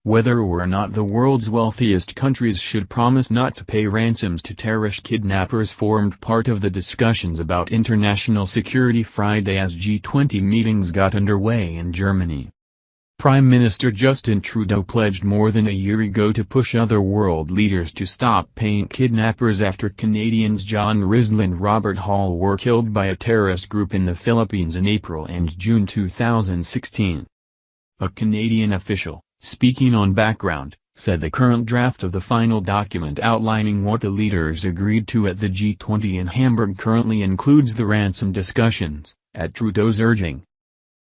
Whether or not the world's wealthiest countries should promise not to pay ransoms to terrorist kidnappers formed part of the discussions about international security Friday as G20 meetings got underway in Germany. Prime Minister Justin Trudeau pledged more than a year ago to push other world leaders to stop paying kidnappers after Canadians John Risley and Robert Hall were killed by a terrorist group in the Philippines in April and June 2016. A Canadian official, speaking on background, said the current draft of the final document outlining what the leaders agreed to at the G20 in Hamburg currently includes the ransom discussions, at Trudeau's urging.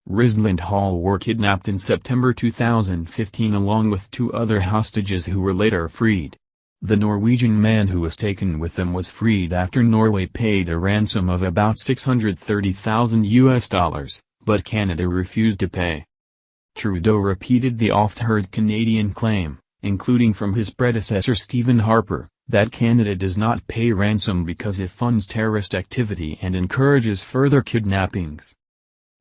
Risley and Hall were kidnapped in September 2015 along with 2 other hostages who were later freed. The Norwegian man who was taken with them was freed after Norway paid a ransom of about $630,000, but Canada refused to pay. Trudeau repeated the oft-heard Canadian claim, including from his predecessor Stephen Harper, that Canada does not pay ransom because it funds terrorist activity and encourages further kidnappings.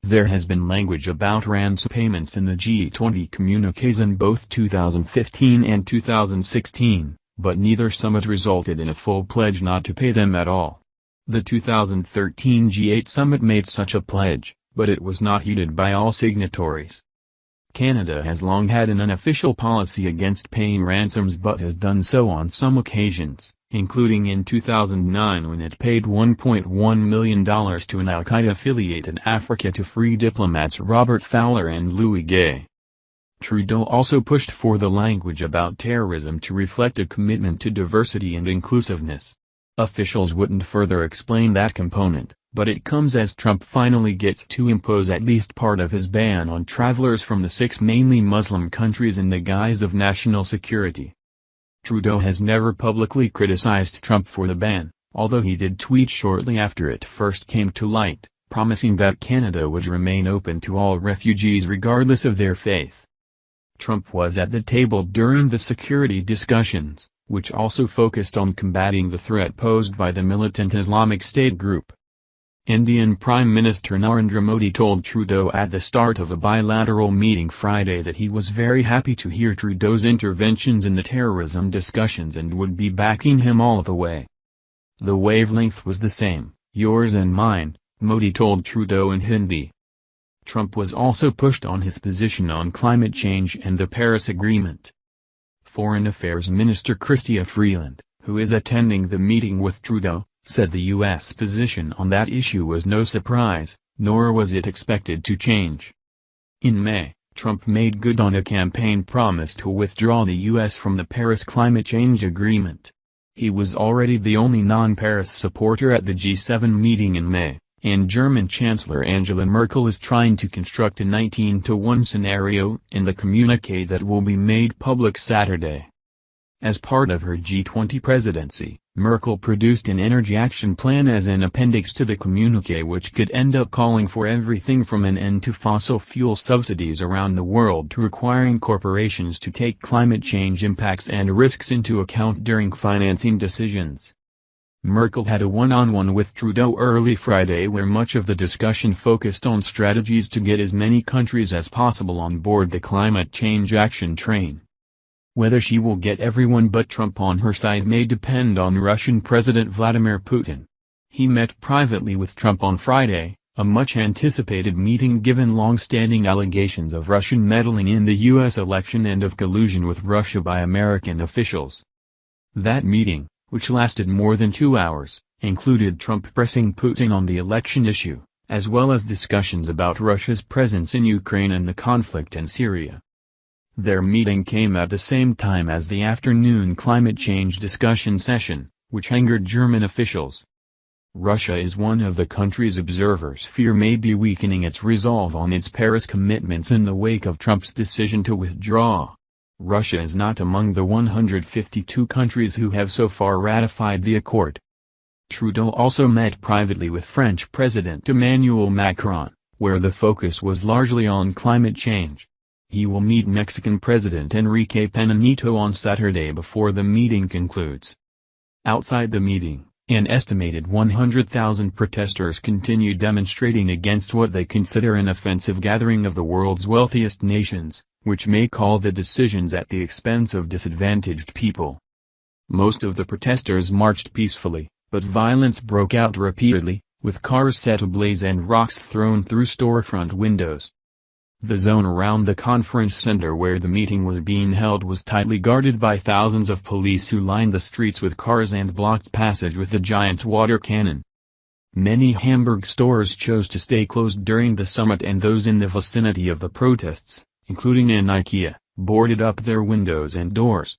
There has been language about ransom payments in the G20 communiques in both 2015 and 2016, but neither summit resulted in a full pledge not to pay them at all. The 2013 G8 summit made such a pledge, but it was not heeded by all signatories. Canada has long had an unofficial policy against paying ransoms but has done so on some occasions, including in 2009 when it paid $1.1 million to an al-Qaeda affiliate in Africa to free diplomats Robert Fowler and Louis Gay. Trudeau also pushed for the language about terrorism to reflect a commitment to diversity and inclusiveness. Officials wouldn't further explain that component, but it comes as Trump finally gets to impose at least part of his ban on travelers from the 6 mainly Muslim countries in the guise of national security. Trudeau has never publicly criticized Trump for the ban, although he did tweet shortly after it first came to light, promising that Canada would remain open to all refugees regardless of their faith. Trump was at the table during the security discussions, which also focused on combating the threat posed by the militant Islamic State group. Indian Prime Minister Narendra Modi told Trudeau at the start of a bilateral meeting Friday that he was very happy to hear Trudeau's interventions in the terrorism discussions and would be backing him all the way. The wavelength was the same, yours and mine, Modi told Trudeau in Hindi. Trump was also pushed on his position on climate change and the Paris Agreement. Foreign Affairs Minister Chrystia Freeland, who is attending the meeting with Trudeau, said the U.S. position on that issue was no surprise, nor was it expected to change. In May, Trump made good on a campaign promise to withdraw the U.S. from the Paris Climate Change Agreement. He was already the only non-Paris supporter at the G7 meeting in May, and German Chancellor Angela Merkel is trying to construct a 19-to-1 scenario in the communiqué that will be made public Saturday. As part of her G20 presidency, Merkel produced an energy action plan as an appendix to the communiqué which could end up calling for everything from an end to fossil fuel subsidies around the world to requiring corporations to take climate change impacts and risks into account during financing decisions. Merkel had a one-on-one with Trudeau early Friday where much of the discussion focused on strategies to get as many countries as possible on board the climate change action train. Whether she will get everyone but Trump on her side may depend on Russian President Vladimir Putin. He met privately with Trump on Friday, a much-anticipated meeting given long-standing allegations of Russian meddling in the U.S. election and of collusion with Russia by American officials. That meeting, which lasted more than 2 hours, included Trump pressing Putin on the election issue, as well as discussions about Russia's presence in Ukraine and the conflict in Syria. Their meeting came at the same time as the afternoon climate change discussion session, which angered German officials. Russia is one of the countries observers fear may be weakening its resolve on its Paris commitments in the wake of Trump's decision to withdraw. Russia is not among the 152 countries who have so far ratified the accord. Trudeau also met privately with French President Emmanuel Macron, where the focus was largely on climate change. He will meet Mexican President Enrique Peña Nieto on Saturday before the meeting concludes. Outside the meeting, An estimated 100,000 protesters continue demonstrating against what they consider an offensive gathering of the world's wealthiest nations, which make all the decisions at the expense of disadvantaged people. Most of the protesters marched peacefully, but violence broke out repeatedly, with cars set ablaze and rocks thrown through storefront windows. The zone around the conference center where the meeting was being held was tightly guarded by thousands of police who lined the streets with cars and blocked passage with a giant water cannon. Many Hamburg stores chose to stay closed during the summit, and those in the vicinity of the protests, including an IKEA, boarded up their windows and doors.